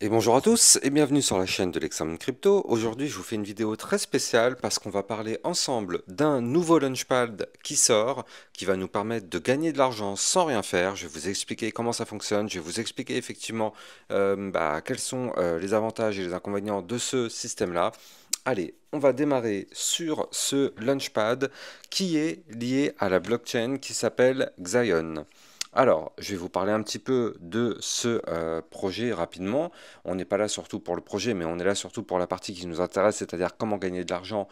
Et bonjour à tous et bienvenue sur la chaîne de l'Examen Crypto. Aujourd'hui, je vous fais une vidéo très spéciale parce qu'on va parler ensemble d'un nouveau Launchpad qui sort, qui va nous permettre de gagner de l'argent sans rien faire. Je vais vous expliquer comment ça fonctionne, je vais vous expliquer effectivement quels sont les avantages et les inconvénients de ce système-là. Allez, on va démarrer sur ce Launchpad qui est lié à la blockchain qui s'appelle Xion. Alors, je vais vous parler un petit peu de ce projet rapidement. On n'est pas là surtout pour le projet, mais on est là surtout pour la partie qui nous intéresse, c'est-à-dire comment gagner de l'argent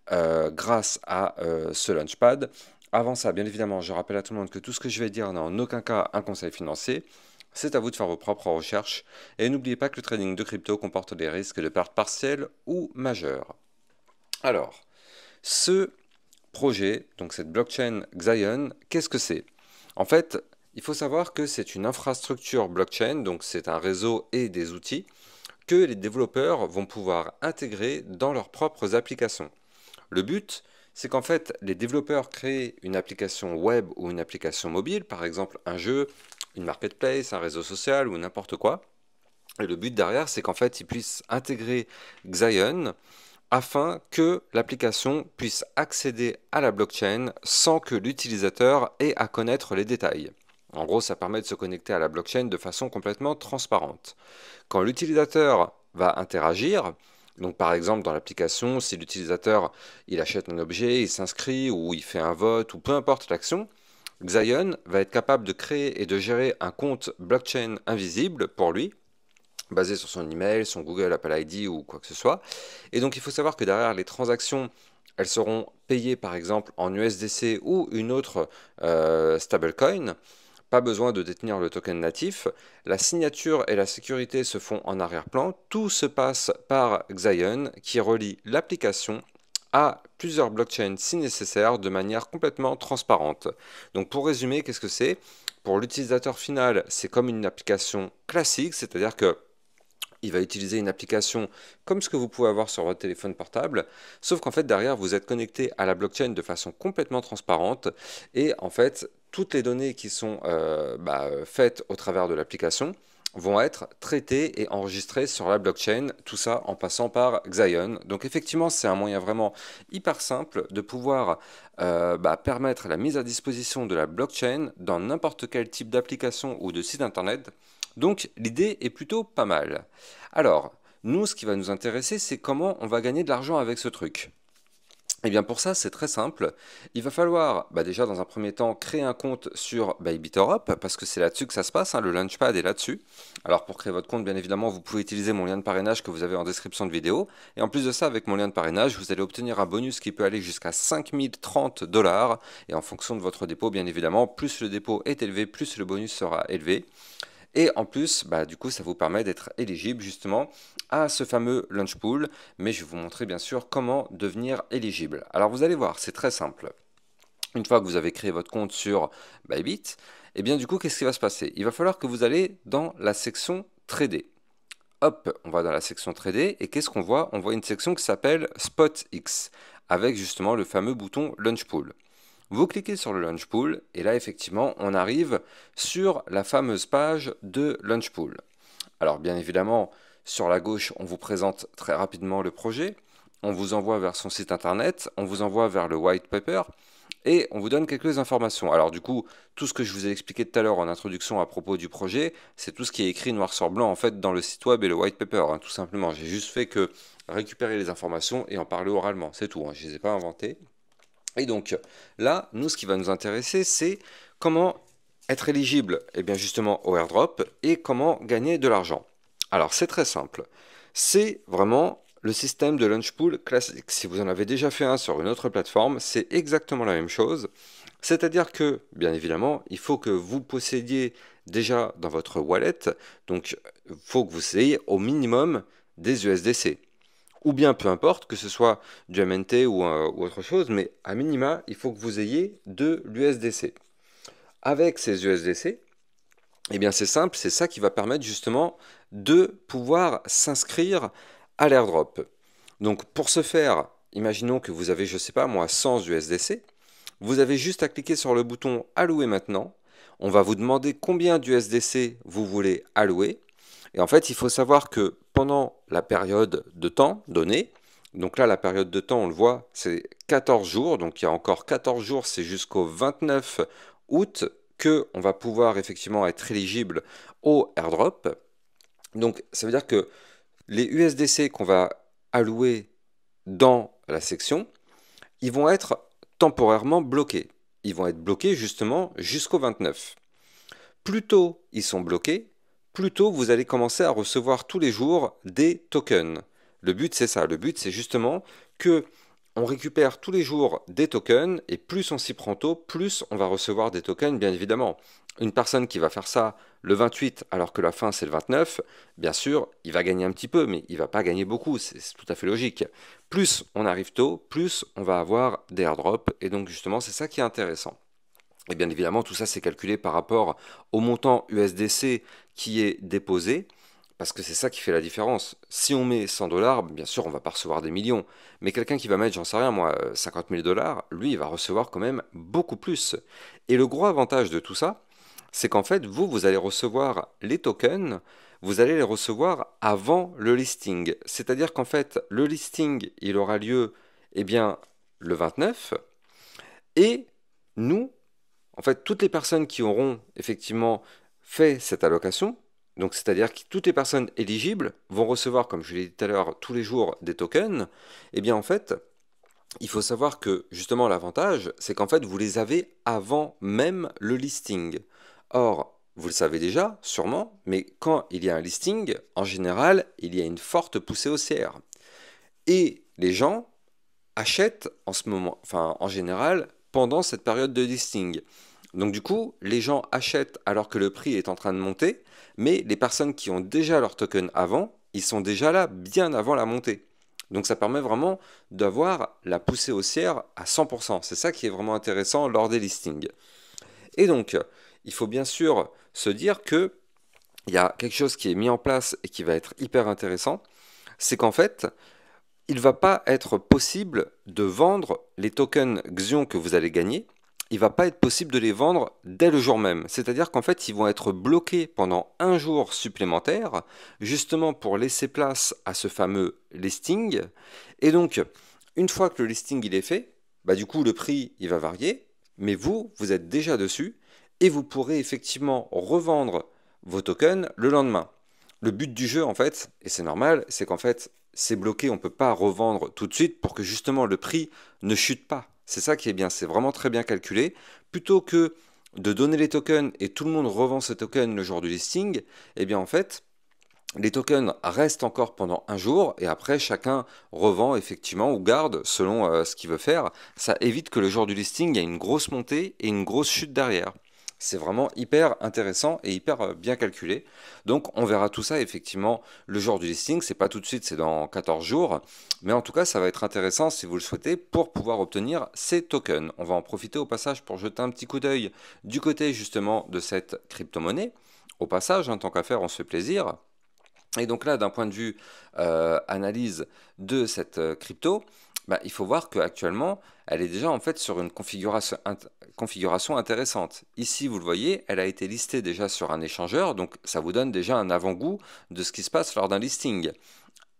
grâce à ce Launchpad. Avant ça, bien évidemment, je rappelle à tout le monde que tout ce que je vais dire n'a en aucun cas un conseil financier. C'est à vous de faire vos propres recherches. Et n'oubliez pas que le trading de crypto comporte des risques de perte partielle ou majeure. Alors, ce projet, donc cette blockchain Xion, qu'est-ce que c'est? En fait, il faut savoir que c'est une infrastructure blockchain, donc c'est un réseau et des outils que les développeurs vont pouvoir intégrer dans leurs propres applications. Le but, c'est qu'en fait, les développeurs créent une application web ou une application mobile, par exemple un jeu, une marketplace, un réseau social ou n'importe quoi. Et le but derrière, c'est qu'en fait, ils puissent intégrer Xion afin que l'application puisse accéder à la blockchain sans que l'utilisateur ait à connaître les détails. En gros, ça permet de se connecter à la blockchain de façon complètement transparente. Quand l'utilisateur va interagir, donc par exemple dans l'application, si l'utilisateur il achète un objet, il s'inscrit ou il fait un vote ou peu importe l'action, Xion va être capable de créer et de gérer un compte blockchain invisible pour lui, basé sur son email, son Google Apple ID ou quoi que ce soit. Et donc il faut savoir que derrière les transactions, elles seront payées par exemple en USDC ou une autre stablecoin. Pas besoin de détenir le token natif. La signature et la sécurité se font en arrière-plan. Tout se passe par Xion qui relie l'application à plusieurs blockchains si nécessaire de manière complètement transparente. Donc pour résumer, qu'est-ce que c'est? Pour l'utilisateur final, c'est comme une application classique, c'est-à-dire que il va utiliser une application comme ce que vous pouvez avoir sur votre téléphone portable, sauf qu'en fait derrière vous êtes connecté à la blockchain de façon complètement transparente et en fait toutes les données qui sont faites au travers de l'application vont être traitées et enregistrées sur la blockchain, tout ça en passant par Xion. Donc effectivement c'est un moyen vraiment hyper simple de pouvoir permettre la mise à disposition de la blockchain dans n'importe quel type d'application ou de site internet. Donc l'idée est plutôt pas mal. Alors, nous, ce qui va nous intéresser, c'est comment on va gagner de l'argent avec ce truc. Et bien pour ça, c'est très simple. Il va falloir déjà dans un premier temps créer un compte sur BitTorrent parce que c'est là-dessus que ça se passe, hein, le Launchpad est là-dessus. Alors pour créer votre compte, bien évidemment, vous pouvez utiliser mon lien de parrainage que vous avez en description de vidéo. Et en plus de ça, avec mon lien de parrainage, vous allez obtenir un bonus qui peut aller jusqu'à 5030 dollars. Et en fonction de votre dépôt, bien évidemment, plus le dépôt est élevé, plus le bonus sera élevé. Et en plus, du coup, ça vous permet d'être éligible justement à ce fameux Launch Pool. Mais je vais vous montrer bien sûr comment devenir éligible. Alors vous allez voir, c'est très simple. Une fois que vous avez créé votre compte sur Bybit, et bien du coup, qu'est-ce qui va se passer? Il va falloir que vous allez dans la section Trader. Hop, on va dans la section Trader et qu'est-ce qu'on voit? On voit une section qui s'appelle SpotX avec justement le fameux bouton Launch Pool. Vous cliquez sur le Launch Pool et là effectivement on arrive sur la fameuse page de Launch Pool. Alors bien évidemment sur la gauche on vous présente très rapidement le projet, on vous envoie vers son site internet, on vous envoie vers le white paper et on vous donne quelques informations. Alors du coup tout ce que je vous ai expliqué tout à l'heure en introduction à propos du projet, c'est tout ce qui est écrit noir sur blanc en fait dans le site web et le white paper, hein, tout simplement. J'ai juste fait que récupérer les informations et en parler oralement, c'est tout, hein, je ne les ai pas inventées. Et donc là, nous, ce qui va nous intéresser, c'est comment être éligible justement au airdrop et comment gagner de l'argent. Alors c'est très simple. C'est vraiment le système de launch pool classique. Si vous en avez déjà fait un sur une autre plateforme, c'est exactement la même chose. C'est-à-dire que, bien évidemment, il faut que vous possédiez déjà dans votre wallet, donc il faut que vous ayez au minimum des USDC ou bien peu importe, que ce soit du MNT ou autre chose, mais à minima, il faut que vous ayez de l'USDC. Avec ces USDC, eh bien c'est simple, c'est ça qui va permettre justement de pouvoir s'inscrire à l'airdrop. Donc pour ce faire, imaginons que vous avez, je ne sais pas moi, 100 USDC, vous avez juste à cliquer sur le bouton allouer maintenant, on va vous demander combien d'USDC vous voulez allouer, Et en fait, il faut savoir que pendant la période de temps donnée, donc là, la période de temps, on le voit, c'est 14 jours. Donc il y a encore 14 jours, c'est jusqu'au 29 août que on va pouvoir effectivement être éligible au airdrop. Donc ça veut dire que les USDC qu'on va allouer dans la section, ils vont être temporairement bloqués. Ils vont être bloqués justement jusqu'au 29. Plus tôt ils sont bloqués, plus tôt vous allez commencer à recevoir tous les jours des tokens. Le but c'est ça, le but c'est justement que on récupère tous les jours des tokens et plus on s'y prend tôt, plus on va recevoir des tokens bien évidemment. Une personne qui va faire ça le 28 alors que la fin c'est le 29, bien sûr, il va gagner un petit peu, mais il va pas gagner beaucoup, c'est tout à fait logique. Plus on arrive tôt, plus on va avoir des airdrops et donc justement c'est ça qui est intéressant. Et bien évidemment, tout ça c'est calculé par rapport au montant USDC qui est déposé, parce que c'est ça qui fait la différence. Si on met 100 dollars, bien sûr, on va pas recevoir des millions. Mais quelqu'un qui va mettre, j'en sais rien moi, 50 000 dollars, lui, il va recevoir quand même beaucoup plus. Et le gros avantage de tout ça, c'est qu'en fait, vous allez recevoir les tokens, vous allez les recevoir avant le listing. C'est-à-dire qu'en fait, le listing, il aura lieu, eh bien, le 29, et nous, en fait, toutes les personnes qui auront effectivement fait cette allocation, donc c'est-à-dire que toutes les personnes éligibles vont recevoir, comme je l'ai dit tout à l'heure, tous les jours des tokens, et bien en fait, il faut savoir que justement l'avantage, c'est qu'en fait, vous les avez avant même le listing. Or, vous le savez déjà, sûrement, mais quand il y a un listing, en général, il y a une forte poussée haussière. Et les gens achètent en ce moment, enfin en général, pendant cette période de listing. Donc du coup, les gens achètent alors que le prix est en train de monter, mais les personnes qui ont déjà leur token avant, ils sont déjà là bien avant la montée. Donc ça permet vraiment d'avoir la poussée haussière à 100%. C'est ça qui est vraiment intéressant lors des listings. Et donc, il faut bien sûr se dire que il y a quelque chose qui est mis en place et qui va être hyper intéressant, c'est qu'en fait, il ne va pas être possible de vendre les tokens Xion que vous allez gagner. Il ne va pas être possible de les vendre dès le jour même. C'est-à-dire qu'en fait, ils vont être bloqués pendant un jour supplémentaire, justement pour laisser place à ce fameux listing. Et donc, une fois que le listing il est fait, bah du coup le prix il va varier, mais vous êtes déjà dessus et vous pourrez effectivement revendre vos tokens le lendemain. Le but du jeu en fait, et c'est normal, c'est qu'en fait c'est bloqué, on ne peut pas revendre tout de suite pour que justement le prix ne chute pas. C'est ça qui est bien, c'est vraiment très bien calculé. Plutôt que de donner les tokens et tout le monde revend ces tokens le jour du listing, eh bien en fait, les tokens restent encore pendant un jour et après chacun revend effectivement ou garde selon ce qu'il veut faire. Ça évite que le jour du listing, il y ait une grosse montée et une grosse chute derrière. C'est vraiment hyper intéressant et hyper bien calculé. Donc on verra tout ça effectivement le jour du listing. C'est pas tout de suite, c'est dans 14 jours. Mais en tout cas, ça va être intéressant si vous le souhaitez pour pouvoir obtenir ces tokens. On va en profiter au passage pour jeter un petit coup d'œil du côté justement de cette crypto-monnaie. Au passage, tant qu'à faire, on se fait plaisir. Et donc là, d'un point de vue analyse de cette crypto, bah, il faut voir qu'actuellement, elle est déjà en fait sur une configuration intéressante. Ici, vous le voyez, elle a été listée déjà sur un échangeur, donc ça vous donne déjà un avant-goût de ce qui se passe lors d'un listing.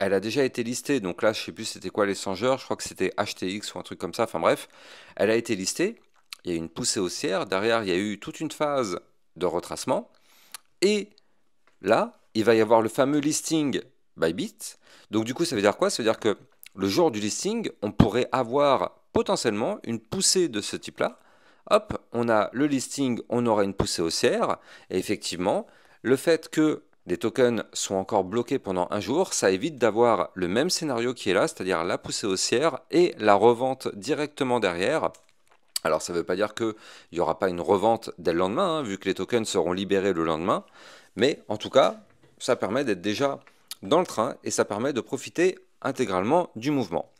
Elle a déjà été listée, donc là, je ne sais plus c'était quoi l'échangeur, je crois que c'était HTX ou un truc comme ça, enfin bref, elle a été listée, il y a eu une poussée haussière, derrière, il y a eu toute une phase de retracement, et là, il va y avoir le fameux listing Bybit. Donc du coup, ça veut dire quoi? Ça veut dire que le jour du listing, on pourrait avoir potentiellement une poussée de ce type-là. Hop, on a le listing, on aura une poussée haussière. Et effectivement, le fait que les tokens soient encore bloqués pendant un jour, ça évite d'avoir le même scénario qui est là, c'est-à-dire la poussée haussière et la revente directement derrière. Alors ça ne veut pas dire qu'il n'y aura pas une revente dès le lendemain, vu que les tokens seront libérés le lendemain, mais en tout cas, ça permet d'être déjà dans le train et ça permet de profiter intégralement du mouvement.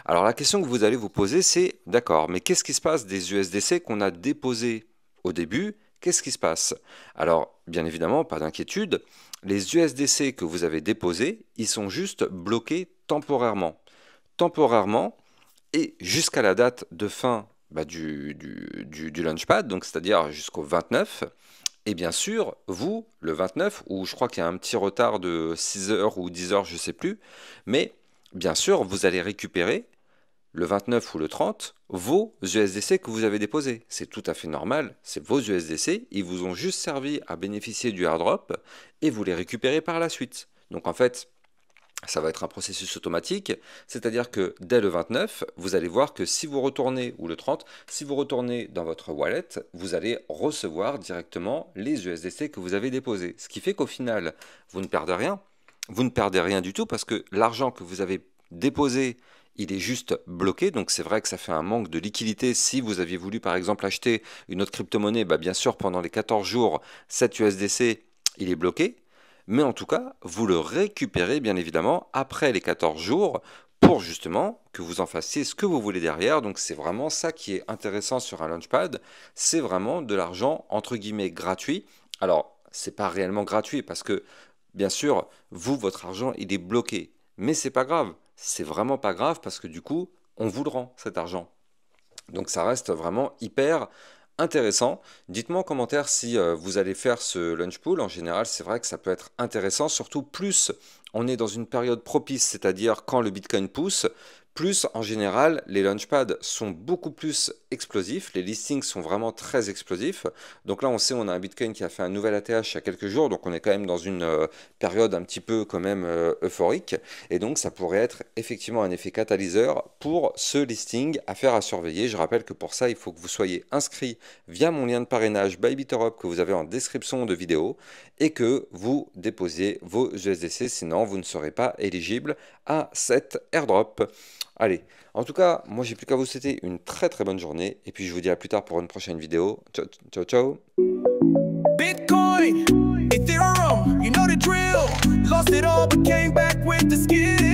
Alors la question que vous allez vous poser, c'est, d'accord, mais qu'est-ce qui se passe des USDC qu'on a déposés au début? Qu'est-ce qui se passe? Alors, bien évidemment, pas d'inquiétude, les USDC que vous avez déposés, ils sont juste bloqués temporairement. Temporairement, et jusqu'à la date de fin du Launchpad, donc c'est-à-dire jusqu'au 29. Et bien sûr, vous, le 29, ou je crois qu'il y a un petit retard de 6 heures ou 10 heures, je sais plus, mais bien sûr, vous allez récupérer le 29 ou le 30 vos USDC que vous avez déposés. C'est tout à fait normal, c'est vos USDC, ils vous ont juste servi à bénéficier du airdrop et vous les récupérez par la suite. Donc en fait, ça va être un processus automatique, c'est-à-dire que dès le 29, vous allez voir que si vous retournez, ou le 30, si vous retournez dans votre wallet, vous allez recevoir directement les USDC que vous avez déposés. Ce qui fait qu'au final, vous ne perdez rien. Vous ne perdez rien du tout parce que l'argent que vous avez déposé, il est juste bloqué. Donc c'est vrai que ça fait un manque de liquidité. Si vous aviez voulu par exemple acheter une autre crypto-monnaie, bah, bien sûr pendant les 14 jours, cet USDC, il est bloqué. Mais en tout cas, vous le récupérez bien évidemment après les 14 jours pour justement que vous en fassiez ce que vous voulez derrière. Donc c'est vraiment ça qui est intéressant sur un Launchpad, c'est vraiment de l'argent entre guillemets gratuit. Alors, c'est pas réellement gratuit parce que bien sûr, vous, votre argent, il est bloqué. Mais c'est pas grave, c'est vraiment pas grave parce que du coup, on vous le rend cet argent. Donc ça reste vraiment hyper intéressant. Dites-moi en commentaire si vous allez faire ce lunch pool. En général, c'est vrai que ça peut être intéressant, surtout plus on est dans une période propice, c'est-à-dire quand le Bitcoin pousse, plus en général les launchpads sont beaucoup plus explosifs, les listings sont vraiment très explosifs. Donc là on sait on a un Bitcoin qui a fait un nouvel ATH il y a quelques jours, donc on est quand même dans une période un petit peu quand même euphorique, et donc ça pourrait être effectivement un effet catalyseur pour ce listing, affaire à surveiller. Je rappelle que pour ça il faut que vous soyez inscrit via mon lien de parrainage by BitterUp que vous avez en description de vidéo et que vous déposiez vos USDC, sinon vous ne serez pas éligible à cet airdrop. Allez, en tout cas, moi j'ai plus qu'à vous souhaiter une très très bonne journée et puis je vous dis à plus tard pour une prochaine vidéo. Ciao ciao ciao. Bitcoin, Ethereum, you know the drill. Lost it all but came back with the skill.